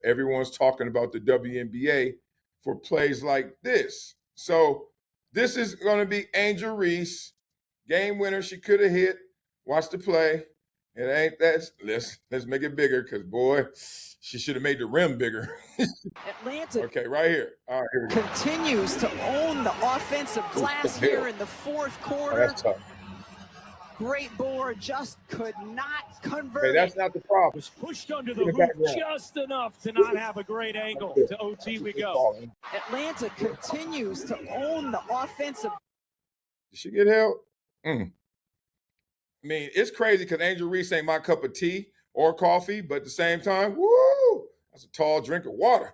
everyone's talking about the WNBA for plays like this. So this is going to be Angel Reese, game winner. She could have hit. Watch the play. It ain't that. Let's make it bigger because boy, she should have made the rim bigger. Atlanta Okay, right here. All right, here we go. continues to own the offensive glass here in the fourth Oh, quarter. that's tough. Great board, just could not Hey, convert that's it. not the problem. Was pushed under the Get it back hoop down. just enough to not have a great angle. To OT we go. Falling. Atlanta continues to own the offensive. Did she get held? I mean, it's crazy because Angel Reese ain't my cup of tea or coffee, but at the same time, woo, that's a tall drink of water.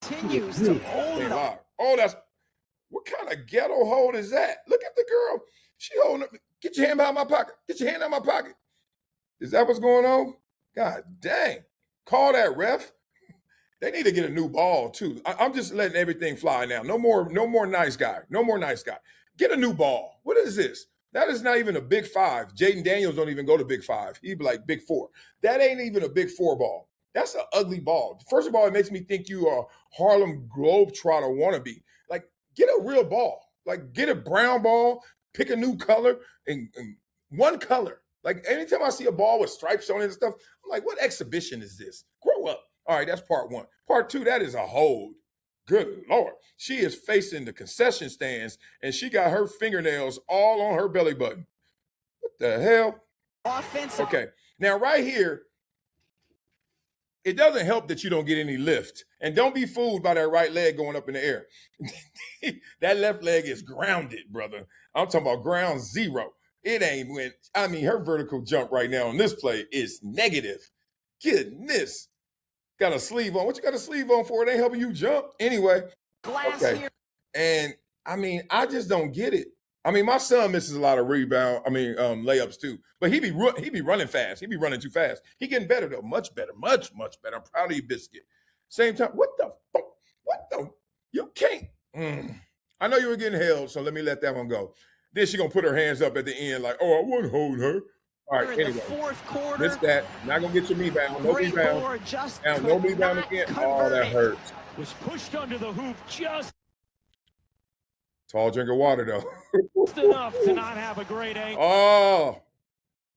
Continues to own Ain't the live. Oh, that's what kind of ghetto hold is that? Look at the girl. She holding up. Get your hand out of my pocket. Get your hand out of my pocket. Is that what's going on? God dang. Call that, ref. They need to get a new ball too. I'm just letting everything fly now. No more nice guy. No more nice guy. Get a new ball. What is this? That is not even a big five. Jaden Daniels don't even go to big five. He'd be like big four. That ain't even a big four ball. That's an ugly ball. First of all, it makes me think you are Harlem Globetrotter wannabe. Like, get a real ball. Like, get a brown ball, pick a new color, and one color. Like, anytime I see a ball with stripes on it and stuff, I'm like, what exhibition is this? Grow up. All right, that's part one. Part two, that is a hold. Good Lord. She is facing the concession stands, and she got her fingernails all on her belly button. What the hell? offensive. Okay, now right here, it doesn't help that you don't get any lift. And don't be fooled by that right leg going up in the air. That left leg is grounded, brother. I'm talking about ground zero. It ain't went. I mean, her vertical jump right now on this play is negative. Goodness. Got a sleeve on. What you got a sleeve on for? It ain't helping you jump. Anyway. Glass Okay. here. And I mean, I just don't get it. I mean, my son misses a lot of layups too. But he be running fast. He be running too fast. He getting better though, much better, much better. I'm proud of you, Biscuit. Same time, what the fuck? What the? You can't. I know you were getting held, so let me let that one go. Then she gonna put her hands up at the end, like, oh, I wouldn't hold her. All right, in the anyway, fourth quarter. missed that. Not gonna get your rebound. No Great rebound. board, just Now, could no rebound not again. Oh, convert that it. hurts. Was pushed under the hoop just Tall drink of water though. enough to not have a great angle. Oh,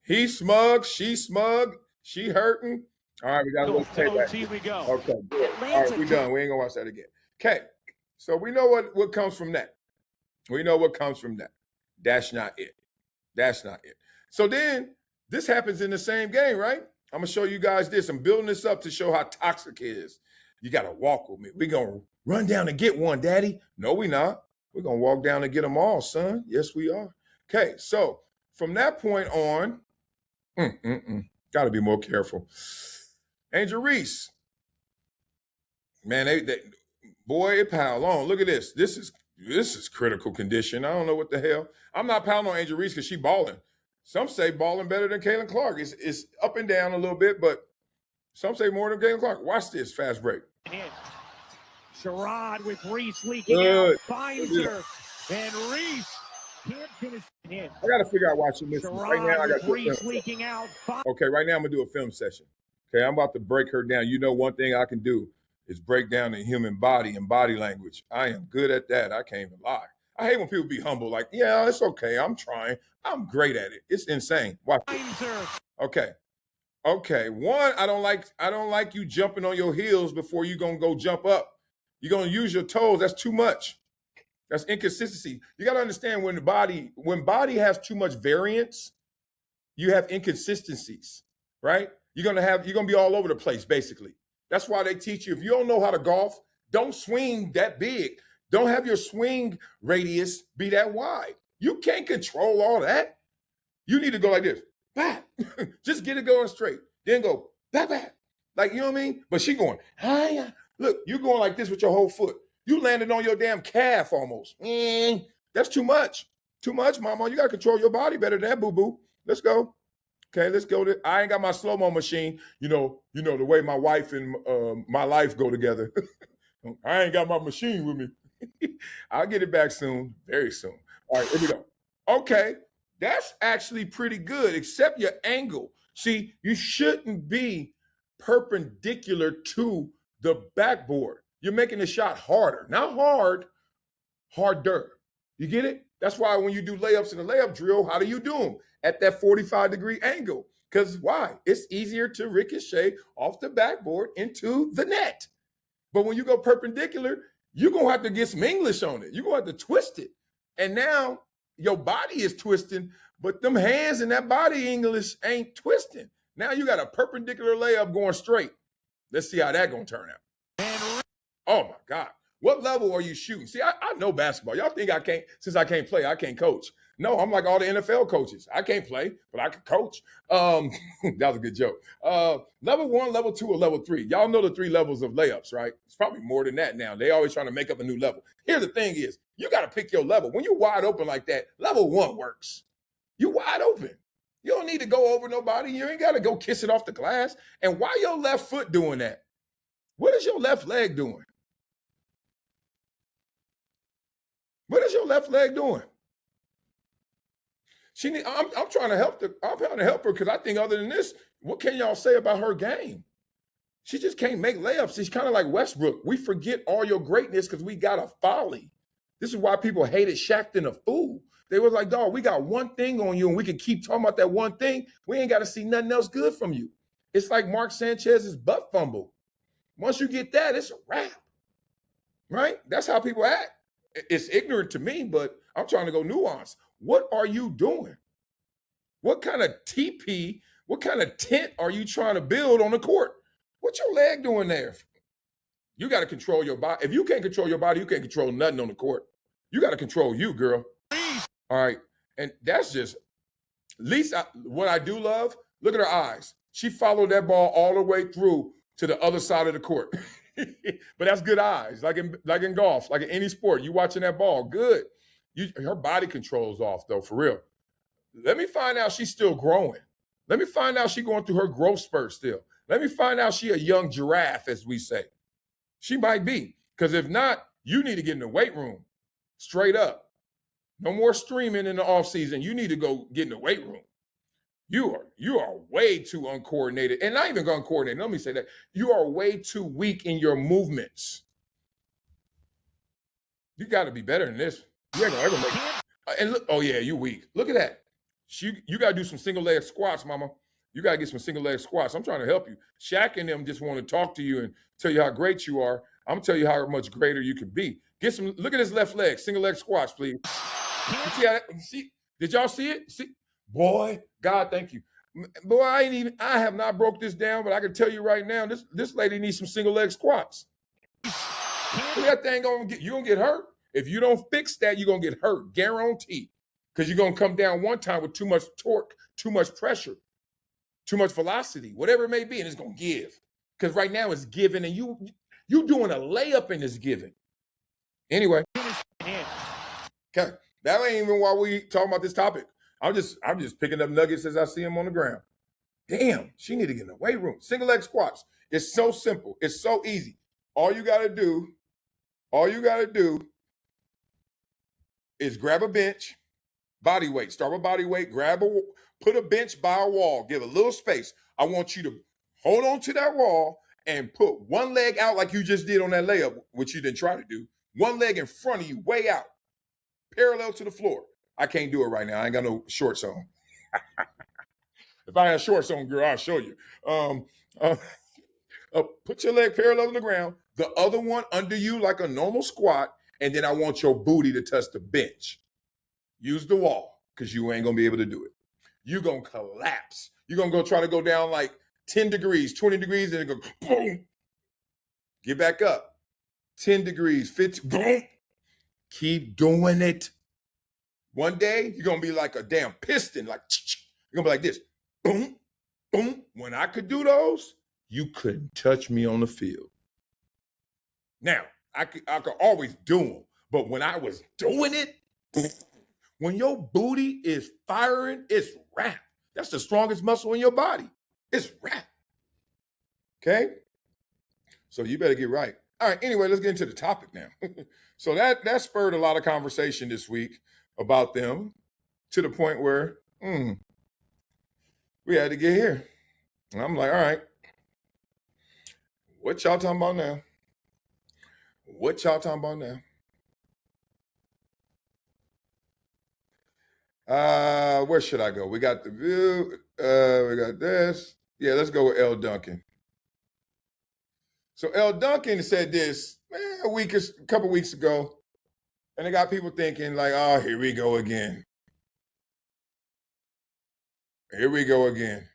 he smug, she smug, she hurting. All right, we got to go To take that. OT we go. Okay, good. All Atlanta right, we done. We ain't gonna watch that again. Okay, so we know what comes from that. We know what comes from that. That's not it. That's not it. So then this happens in the same game, right? I'm gonna show you guys this. I'm building this up to show how toxic it is. You gotta walk with me. We're gonna run down and get one, Daddy. No, we not. We're gonna walk down and get them all, son. Yes, we are. Okay, so from that point on, gotta be more careful. Angel Reese, man, boy, it piled on. Look at this. This is critical condition. I don't know what the hell. I'm not piling on Angel Reese because she balling. Some say balling better than Kaylin Clark. It's up and down a little bit, but some say more than Kaylin Clark. Watch this fast break. Sherrod with Reese leaking Good. out, finds her, and Reese can't finish in. I got to figure out why she missed it. Right now, I Sherrod got with to do a Reese film. leaking out. Okay, right now I'm going to do a film session. Okay, I'm about to break her down. You know one thing I can do is break down the human body and body language. I am good at that. I can't even lie. I hate when people be humble, like, yeah, it's okay. I'm trying. I'm great at it. It's insane. Watch this. Finds her. Okay. One, I don't like you jumping on your heels before you're gonna go jump up. You're gonna use your toes. That's too much. That's inconsistency. You gotta understand when body has too much variance, you have inconsistencies, right? You're gonna be all over the place, basically. That's why they teach you, if you don't know how to golf, don't swing that big. Don't have your swing radius be that wide. You can't control all that. You need to go like this. Bat. Just get it going straight. Then go, bat. Like, you know what I mean? But she going, hiya. Look, you going like this with your whole foot. You landed on your damn calf almost. That's too much. Too much, mama. You got to control your body better than that, boo-boo. Let's go. Okay, let's go. I ain't got my slow-mo machine. You know the way my wife and my life go together. I ain't got my machine with me. I'll get it back soon, very soon. All right, here we go. Okay, that's actually pretty good, except your angle. See, you shouldn't be perpendicular to the backboard. You're making the shot harder. Not hard, harder. You get it? That's why when you do layups in the layup drill, how do you do them? At that 45-degree angle. Because why? It's easier to ricochet off the backboard into the net. But when you go perpendicular, you're going to have to get some English on it. You're going to have to twist it. And now your body is twisting, but them hands and that body English ain't twisting. Now you got a perpendicular layup going straight. Let's see how that going to turn out. Oh, my God. What level are you shooting? See, I know basketball. Y'all think I can't, since I can't play, I can't coach. No, I'm like all the NFL coaches. I can't play, but I can coach. That was a good joke. Level 1, level 2, or level 3. Y'all know the 3 levels of layups, right? It's probably more than that now. They always trying to make up a new level. Here's the thing is, you got to pick your level. When you're wide open like that, level 1 works. You wide open. You don't need to go over nobody. You ain't got to go kiss it off the glass. And why your left foot doing that? What is your left leg doing? What is your left leg doing? I'm trying to help I'm trying to help her because I think other than this, what can y'all say about her game? She just can't make layups. She's kind of like Westbrook. We forget all your greatness because we got a folly. This is why people hated Shaq than a fool. They was like, dog, we got one thing on you and we can keep talking about that one thing. We ain't got to see nothing else good from you. It's like Mark Sanchez's butt fumble. Once you get that, it's a wrap, right? That's how people act. It's ignorant to me, but I'm trying to go nuance. What are you doing? What kind of TP, what kind of tent are you trying to build on the court? What's your leg doing there? You got to control your body. If you can't control your body, you can't control nothing on the court. You got to control you, girl. All right. And that's just, at least what I do love, look at her eyes. She followed that ball all the way through to the other side of the court. But that's good eyes, like in golf, like in any sport. You watching that ball, good. Her body control's off, though, for real. Let me find out she's still growing. Let me find out she's going through her growth spurt still. Let me find out she a young giraffe, as we say. She might be, because if not, you need to get in the weight room, straight up. No more streaming in the off season. You need to go get in the weight room. You are way too uncoordinated, and not even uncoordinated. Let me say that. You are way too weak in your movements. You got to be better than this. You ain't gonna ever make it. And look, oh yeah, you weak. Look at that. You got to do some single leg squats, mama. You got to get some single leg squats. I'm trying to help you. Shaq and them just want to talk to you and tell you how great you are. I'm gonna tell you how much greater you can be. Look at his left leg, single leg squats, please. See, did y'all see it? See, boy, God, thank you. Boy, I have not broke this down, but I can tell you right now, this lady needs some single leg squats. That thing you're gonna get hurt. If you don't fix that, you're gonna get hurt, guaranteed. Because you're gonna come down one time with too much torque, too much pressure, too much velocity, whatever it may be, and it's gonna give. Because right now it's giving, and you doing a layup and it's giving. Anyway, okay, that ain't even why we talking about this topic. I'm just picking up nuggets as I see them on the ground. Damn, she need to get in the weight room. Single leg squats. It's so simple. It's so easy. All you gotta do is grab a bench, body weight. Start with body weight. Put a bench by a wall. Give a little space. I want you to hold on to that wall and put one leg out like you just did on that layup, which you didn't try to do. One leg in front of you, way out, parallel to the floor. I can't do it right now. I ain't got no shorts on. If I had shorts on, girl, I'll show you. Put your leg parallel to the ground, the other one under you like a normal squat, and then I want your booty to touch the bench. Use the wall, because you ain't going to be able to do it. You're going to collapse. You're going to try to go down like 10 degrees, 20 degrees, and then go boom. Get back up. 10 degrees, 15, boom. Keep doing it. One day, you're going to be like a damn piston, like, you're going to be like this. Boom, boom. When I could do those, you couldn't touch me on the field. Now, I could always do them, but when I was doing it, when your booty is firing, it's rap. That's the strongest muscle in your body. It's rap. Okay? So you better get right. All right, anyway, let's get into the topic now. So that spurred a lot of conversation this week about them to the point where we had to get here. And I'm like, all right, What y'all talking about now? What y'all talking about now? Where should I go? We got the view. We got this. Yeah, let's go with L. Duncan. So L. Duncan said this a couple weeks ago, and it got people thinking like, "Oh, here we go again. Here we go again."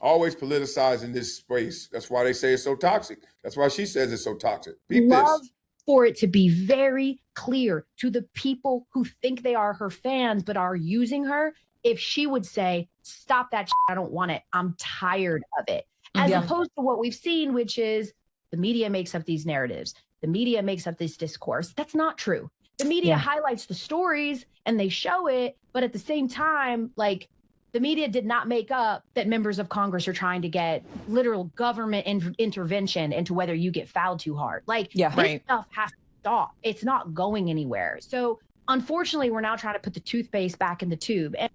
Always politicizing this space. That's why they say it's so toxic. That's why she says it's so toxic. Beep Love this. for it to be very clear to the people who think they are her fans but are using her. If she would say, "Stop that shit, I don't want it. I'm tired of it." As opposed to what we've seen, which is the media makes up these narratives. The media makes up this discourse. That's not true. The media highlights the stories and they show it, but at the same time, like, the media did not make up that members of Congress are trying to get literal government intervention into whether you get fouled too hard. Like, this stuff has to stop. It's not going anywhere. So unfortunately, we're now trying to put the toothpaste back in the tube. And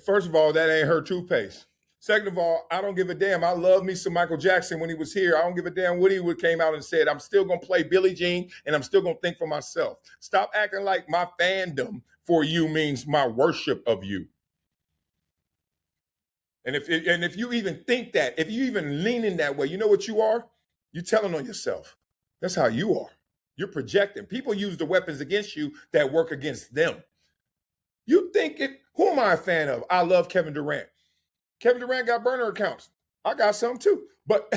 first of all, that ain't her toothpaste. Second of all, I don't give a damn. I love me some Michael Jackson when he was here. I don't give a damn what he came out and said. I'm still going to play Billie Jean, and I'm still going to think for myself. Stop acting like my fandom for you means my worship of you. And if you even think that, if you even lean in that way, you know what you are? You're telling on yourself. That's how you are. You're projecting. People use the weapons against you that work against them. You think who am I a fan of? I love Kevin Durant. Kevin Durant got burner accounts. I got some too. But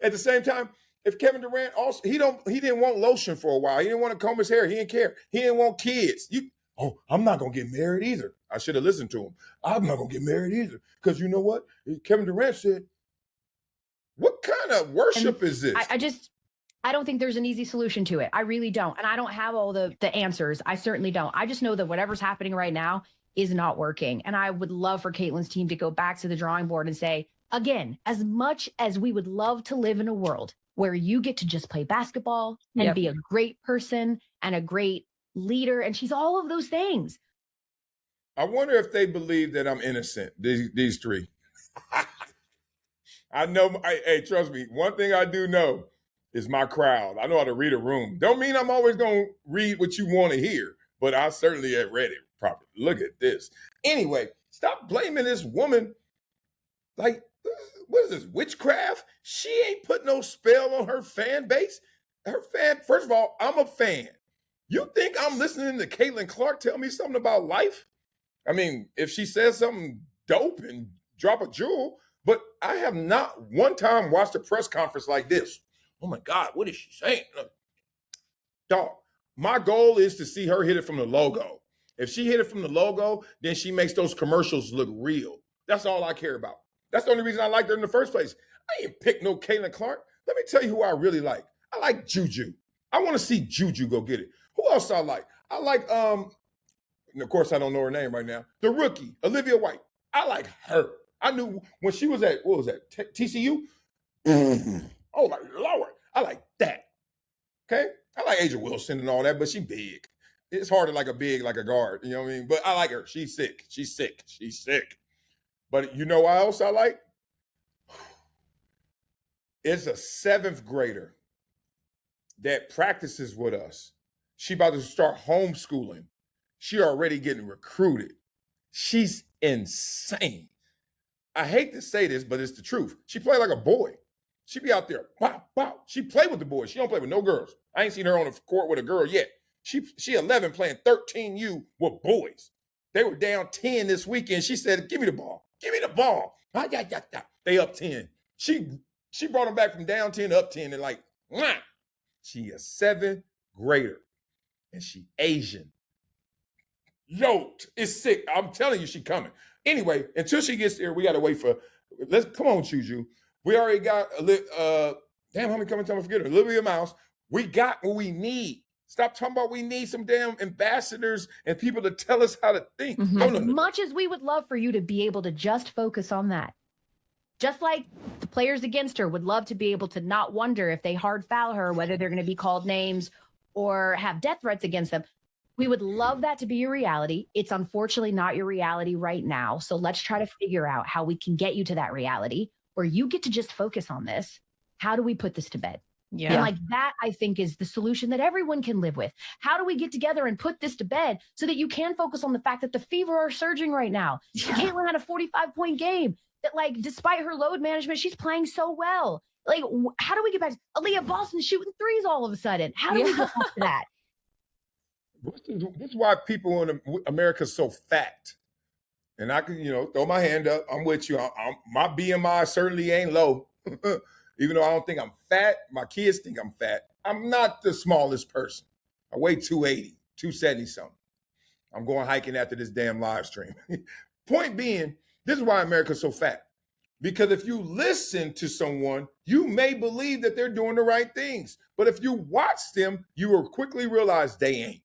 at the same time, if Kevin Durant also, he didn't want lotion for a while. He didn't want to comb his hair. He didn't care. He didn't want kids. I'm not going to get married either. I should have listened to him. I'm not going to get married either. Because you know what? Kevin Durant said, what kind of worship is this? I don't think there's an easy solution to it. I really don't. And I don't have all the answers. I certainly don't. I just know that whatever's happening right now is not working. And I would love for Caitlin's team to go back to the drawing board and say, again, as much as we would love to live in a world where you get to just play basketball and be a great person and a great leader, and she's all of those things. I wonder if they believe that I'm innocent, these three. I know, hey, trust me, one thing I do know is my crowd. I know how to read a room. Don't mean I'm always going to read what you want to hear, but I certainly have read it properly. Look at this. Anyway, stop blaming this woman. Like, what is this, witchcraft? She ain't put no spell on her fan base. First of all, I'm a fan. You think I'm listening to Caitlin Clark tell me something about life? I mean, if she says something dope and drop a jewel, but I have not one time watched a press conference like this. Oh my God, what is she saying? Dog, my goal is to see her hit it from the logo. If she hit it from the logo, then she makes those commercials look real. That's all I care about. That's the only reason I liked her in the first place. I ain't picked no Caitlin Clark. Let me tell you who I really like. I like Juju. I want to see Juju go get it. Who else I like? I like, and of course I don't know her name right now, the rookie, Olivia White. I like her. I knew when she was at, what was that, TCU? Oh my Lord, I like that. Okay? I like Asia Wilson and all that, but she big. It's hard to like a big, like a guard, you know what I mean? But I like her. She's sick. She's sick. She's sick. But you know what else I like? It's a 7th grader that practices with us. She about to start homeschooling. She already getting recruited. She's insane. I hate to say this, but it's the truth. She play like a boy. She be out there, wow, wow. She play with the boys. She don't play with no girls. I ain't seen her on the court with a girl yet. She 11 playing 13U with boys. They were down 10 this weekend. She said, give me the ball. Give me the ball. They up 10. She brought them back from down 10 to up 10 and like, mwah. She a 7th grader and she Asian. Yoked. It's sick. I'm telling you, she coming. Anyway, until she gets there, we got to wait for, come on, Juju. We already got, damn, how many coming time I forget her? Olivia Mouse. We got what we need. Stop talking about we need some damn ambassadors and people to tell us how to think. Mm-hmm. No. As much as we would love for you to be able to just focus on that. Just like the players against her would love to be able to not wonder if they hard foul her, whether they're going to be called names or have death threats against them. We would love that to be your reality. It's unfortunately not your reality right now. So let's try to figure out how we can get you to that reality where you get to just focus on this how do we put this to bed? Yeah. And like that, I think, is the solution that everyone can live with. How do we get together and put this to bed so that you can focus on the fact that the Fever are surging right now? Yeah. Caitlin had a 45-point game that, like, despite her load management, she's playing so well. Like, how do we get back to Aaliyah Boston shooting threes all of a sudden? How do we get back to that? This is why people in America are so fat. And I can, throw my hand up. I'm with you. My BMI certainly ain't low. Even though I don't think I'm fat, my kids think I'm fat. I'm not the smallest person. I weigh 280, 270 something. I'm going hiking after this damn live stream. Point being, this is why America's so fat. Because if you listen to someone, you may believe that they're doing the right things. But if you watch them, you will quickly realize they ain't.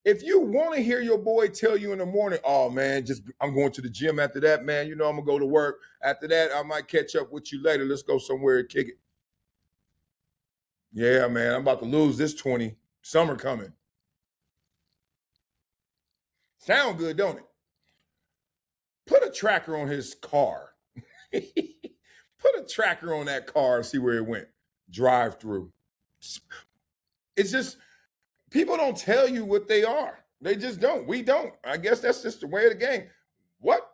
If you want to hear your boy tell you in the morning, oh, man, I'm going to the gym after that, man. I'm going to go to work. After that, I might catch up with you later. Let's go somewhere and kick it. Yeah, man, I'm about to lose this 20. Summer coming. Sound good, don't it? Put a tracker on his car. Put a tracker on that car and see where it went. Drive through. It's just... people don't tell you what they are. They just don't. We don't. I guess that's just the way of the game. What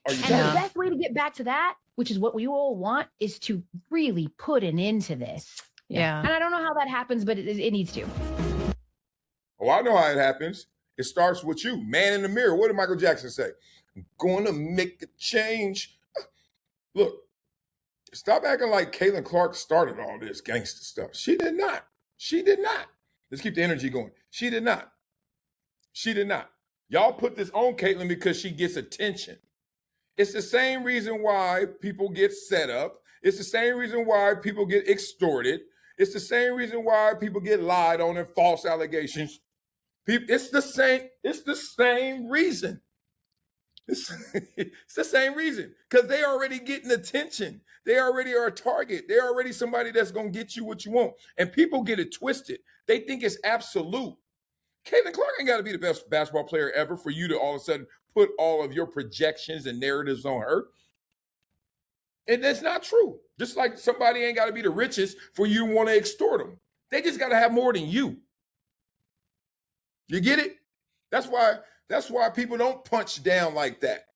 are you doing? And the best way to get back to that, which is what we all want, is to really put an end to this. Yeah. And I don't know how that happens, but it needs to. Oh, I know how it happens. It starts with you. Man in the mirror. What did Michael Jackson say? I'm going to make a change. Look, stop acting like Caitlin Clark started all this gangster stuff. She did not. She did not. Let's keep the energy going. She did not. She did not. Y'all put this on Caitlin because she gets attention. It's the same reason why people get set up. It's the same reason why people get extorted. It's the same reason why people get lied on and false allegations. It's the same reason. It's the same reason. Because they already getting attention. They already are a target. They're already somebody that's going to get you what you want. And people get it twisted. They think it's absolute. Caitlin Clark ain't got to be the best basketball player ever for you to all of a sudden put all of your projections and narratives on her. And that's not true. Just like somebody ain't got to be the richest for you to want to extort them. They just got to have more than you. You get it? That's why people don't punch down like that.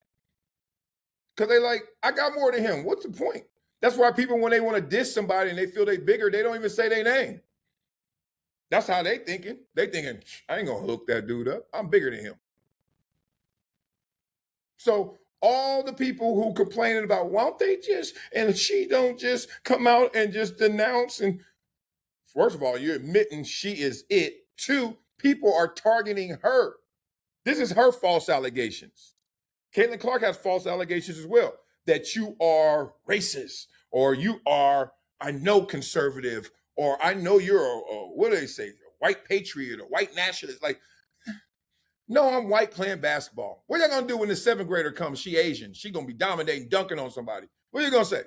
Because they like, I got more than him. What's the point? That's why people, when they want to diss somebody and they feel they bigger, they don't even say their name. That's how they thinking. They thinking, I ain't going to hook that dude up. I'm bigger than him. So all the people who complaining about, why don't they just, and she don't just come out and just denounce. And first of all, you're admitting she is it. Two, people are targeting her. This is her false allegations. Caitlin Clark has false allegations as well, that you are racist, or you are, I know, conservative, or I know you're a what do they say, a white patriot, a white nationalist. Like, no, I'm white playing basketball. What are you going to do when the 7th grader comes? She Asian. She going to be dominating, dunking on somebody. What are you going to say?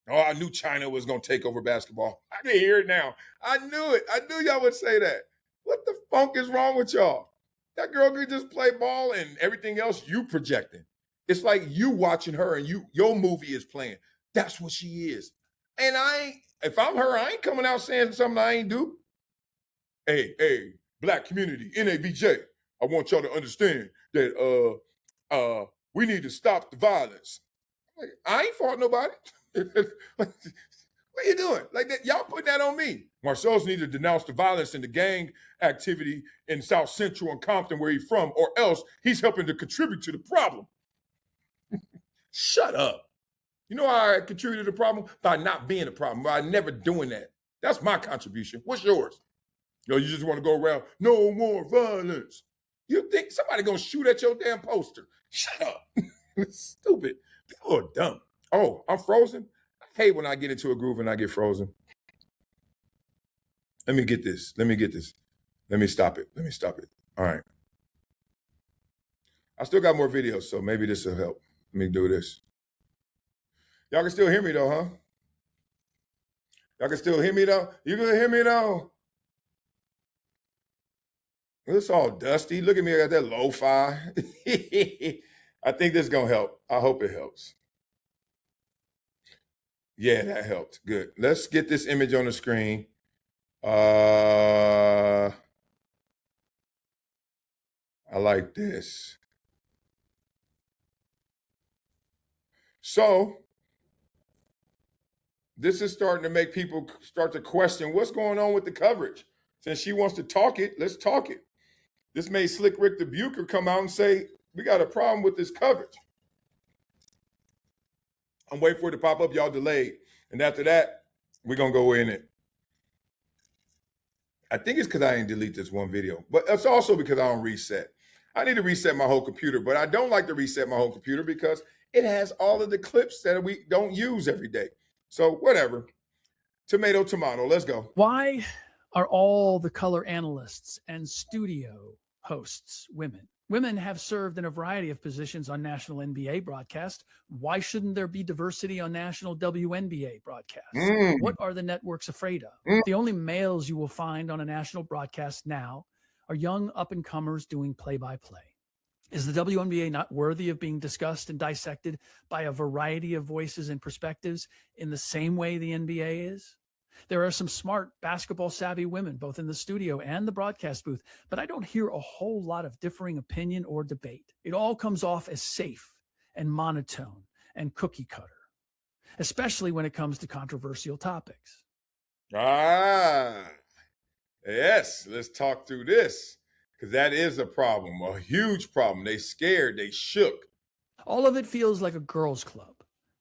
Oh, I knew China was going to take over basketball. I can hear it now. I knew it. I knew y'all would say that. What the funk is wrong with y'all? That girl could just play ball and everything else you projecting. It's like you watching her and your movie is playing. That's what she is. And if I'm her, I ain't coming out saying something I ain't do. Hey, black community, NABJ, I want y'all to understand that we need to stop the violence. Like, I ain't fought nobody. What are you doing? Like that, y'all putting that on me. Marcellus need to denounce the violence and the gang activity in South Central and Compton, where he's from, or else he's helping to contribute to the problem. Shut up. You know how I contributed to the problem? By not being a problem, by never doing that. That's my contribution. What's yours? You just want to go around, no more violence. You think somebody gonna shoot at your damn poster? Shut up. Stupid. People are dumb. Oh, I'm frozen? I hate when I get into a groove and I get frozen. Let me get this. Let me stop it. All right. I still got more videos, so maybe this will help. Let me do this. Y'all can still hear me though, huh? Y'all can still hear me though? You can hear me though? It's all dusty. Look at me, I got that lo-fi. I think this is gonna help. I hope it helps. Yeah, that helped. Good. Let's get this image on the screen. I like this. So this is starting to make people start to question what's going on with the coverage. Since she wants to talk it, let's talk it. This made Slick Rick the Bucher come out and say, we got a problem with this coverage. I'm waiting for it to pop up. Y'all delayed. And after that, we're going to go in it. I think it's because I didn't delete this one video, but it's also because I don't reset. I need to reset my whole computer, but I don't like to reset my whole computer because it has all of the clips that we don't use every day. So whatever. Tomato, tomato. Let's go. Why are all the color analysts and studio hosts women? Women have served in a variety of positions on national NBA broadcast. Why shouldn't there be diversity on national WNBA broadcast? What are the networks afraid of? The only males you will find on a national broadcast now are young up-and-comers doing play-by-play. Is the WNBA not worthy of being discussed and dissected by a variety of voices and perspectives in the same way the NBA is? There are some smart basketball-savvy women, both in the studio and the broadcast booth, but I don't hear a whole lot of differing opinion or debate. It all comes off as safe and monotone and cookie cutter, especially when it comes to controversial topics. Yes, let's talk through this, because that is a problem, a huge problem. They scared, they shook. All of it feels like a girls' club,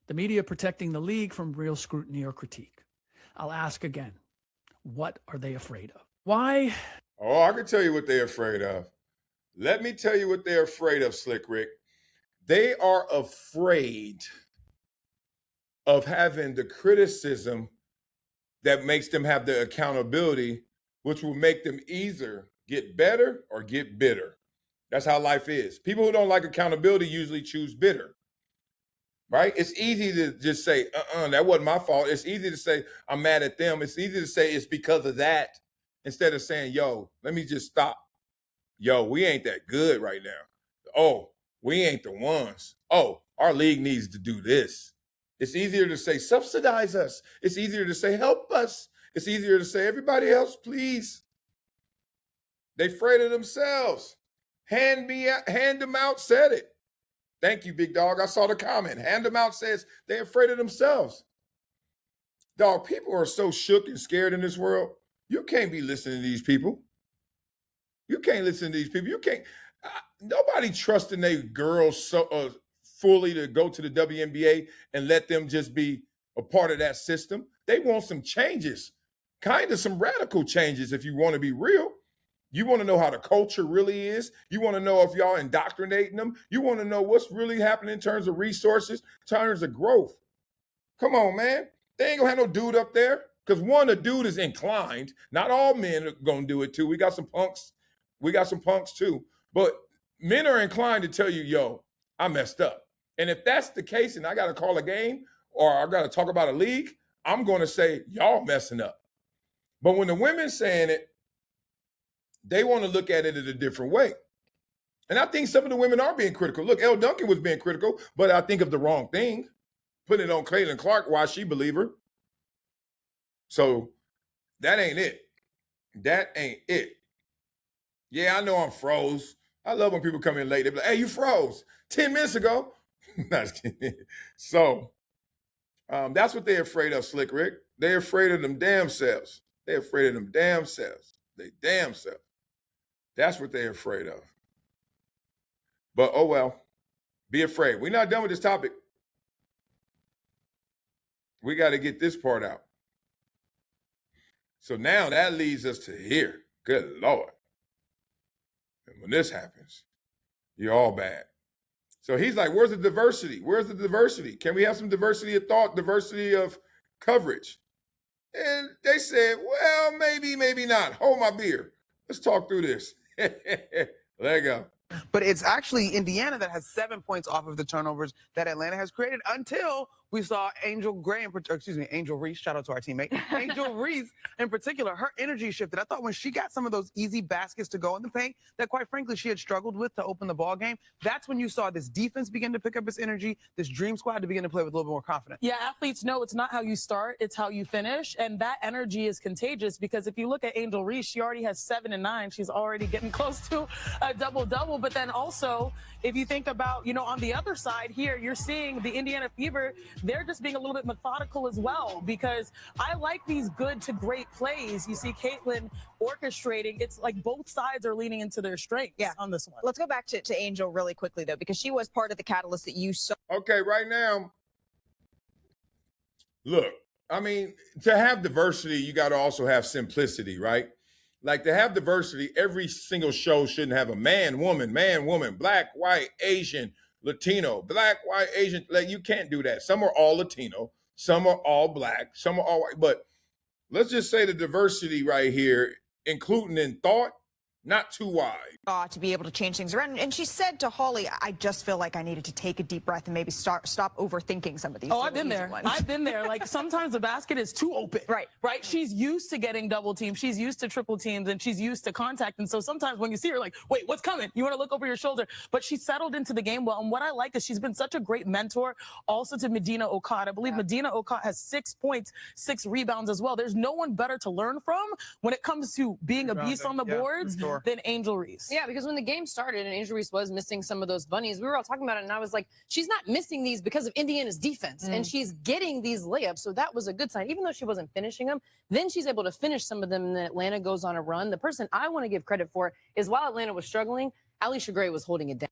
the media protecting the league from real scrutiny or critique. I'll ask again, what are they afraid of? Why? Oh, I can tell you what they're afraid of. Let me tell you what they're afraid of, Slick Rick. They are afraid of having the criticism that makes them have the accountability, which will make them either get better or get bitter. That's how life is. People who don't like accountability usually choose bitter. Right? It's easy to just say, that wasn't my fault. It's easy to say, I'm mad at them. It's easy to say it's because of that, instead of saying, yo, let me just stop. Yo, we ain't that good right now. Oh, we ain't the ones. Oh, our league needs to do this. It's easier to say, subsidize us. It's easier to say, help us. It's easier to say, everybody else, please. They afraid of themselves. Hand them out said it. Thank you, big dog. I saw the comment. Hand them out says they're afraid of themselves. Dog, people are so shook and scared in this world. You can't be listening to these people. You can't listen to these people. You can't. Nobody trusting their girls so fully to go to the WNBA and let them just be a part of that system. They want some changes, kind of some radical changes if you want to be real. You want to know how the culture really is. You want to know if y'all indoctrinating them. You want to know what's really happening in terms of resources, in terms of growth. Come on, man. They ain't going to have no dude up there. Because one, a dude is inclined. Not all men are going to do it too. We got some punks. We got some punks too. But men are inclined to tell you, yo, I messed up. And if that's the case and I got to call a game or I got to talk about a league, I'm going to say, y'all messing up. But when the women saying it, they want to look at it in a different way. And I think some of the women are being critical. Look, Elle Duncan was being critical, but I think of the wrong thing. Putting it on Caitlin Clark, why she believe her. So that ain't it. That ain't it. Yeah, I know I'm froze. I love when people come in late. They be like, hey, you froze 10 minutes ago. So that's what they're afraid of, Slick Rick. They're afraid of them damn selves. They're afraid of them damn selves. They damn self. That's what they're afraid of. But oh well, be afraid. We're not done with this topic. We got to get this part out. So now that leads us to here. Good Lord. And when this happens, you're all bad. So he's like, where's the diversity? Where's the diversity? Can we have some diversity of thought, diversity of coverage? And they said, well, maybe, maybe not. Hold my beer. Let's talk through this. There you go. But it's actually Indiana that has 7 points off of the turnovers that Atlanta has created until We saw Angel Reese, shout out to our teammate. Angel Reese, in particular, her energy shifted. I thought when she got some of those easy baskets to go in the paint that, quite frankly, she had struggled with to open the ball game, that's when you saw this defense begin to pick up its energy, this dream squad to begin to play with a little bit more confidence. Yeah, athletes know it's not how you start, it's how you finish. And that energy is contagious because if you look at Angel Reese, she already has 7 and 9. She's already getting close to a double-double. But then also, if you think about, on the other side here, you're seeing the Indiana Fever, they're just being a little bit methodical as well, because I like these good to great plays. You see Caitlin orchestrating. It's like both sides are leaning into their strengths on this one. Let's go back to Angel really quickly, though, because she was part of the catalyst that you saw. Okay, right now, look, I mean, to have diversity, you got to also have simplicity, right? Like, to have diversity, every single show shouldn't have a man, woman, black, white, Asian, Latino, black, white, Asian. Like, you can't do that. Some are all Latino, some are all black, some are all white. But let's just say the diversity right here, including in thought, not too wide. To be able to change things around. And she said to Holly, I just feel like I needed to take a deep breath and maybe stop overthinking some of these. Oh, I've been there. I've been there. Like, sometimes the basket is too open. Right. She's used to getting double teamed. She's used to triple teams, and she's used to contact. And so sometimes when you see her, like, wait, what's coming? You want to look over your shoulder. But she settled into the game well. And what I like is she's been such a great mentor also to Medina Okada. I believe Medina Okada has 6 points, 6 rebounds as well. There's no one better to learn from when it comes to being a beast on the boards than Angel Reese. Yeah, because when the game started and Angel Reese was missing some of those bunnies, we were all talking about it, and I was like, she's not missing these because of Indiana's defense, and she's getting these layups, so that was a good sign. Even though she wasn't finishing them, then she's able to finish some of them, and then Atlanta goes on a run. The person I want to give credit for is while Atlanta was struggling, Alicia Gray was holding it down.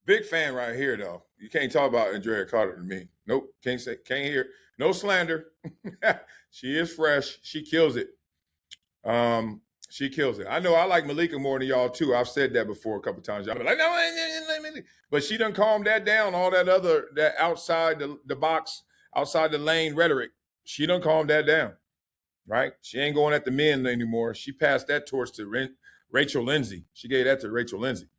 Big fan right here, though. You can't talk about Andrea Carter to me. Nope, can't hear. No slander. She is fresh. She kills it. She kills it. I know I like Malika more than y'all, too. I've said that before a couple times. Y'all be like, no, but she done calmed that down, all that outside the box, outside the lane rhetoric. She done calmed that down, right? She ain't going at the men anymore. She passed that torch to Rachel Lindsay. She gave that to Rachel Lindsay.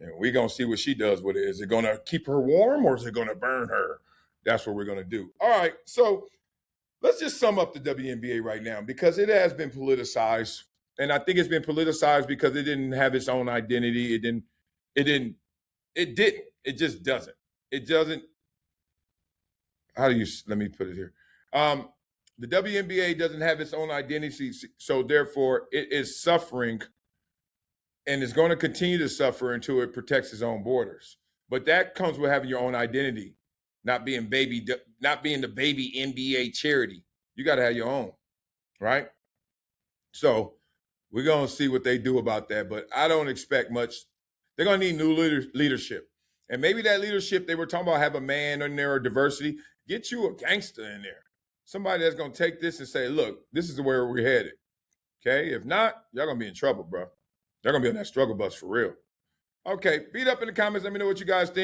And we're going to see what she does with it. Is it going to keep her warm or is it going to burn her? That's what we're going to do. All right, so let's just sum up the WNBA right now because it has been politicized. And I think it's been politicized because it didn't have its own identity. It just doesn't. It doesn't. Let me put it here. The WNBA doesn't have its own identity. So therefore it is suffering and it's going to continue to suffer until it protects its own borders. But that comes with having your own identity, not being the baby NBA charity. You got to have your own, right? So we're going to see what they do about that, but I don't expect much. They're going to need new leadership. And maybe that leadership they were talking about have a man in there or diversity. Get you a gangster in there. Somebody that's going to take this and say, look, this is where we're headed. Okay? If not, y'all going to be in trouble, bro. They're going to be on that struggle bus for real. Okay, beat up in the comments. Let me know what you guys think.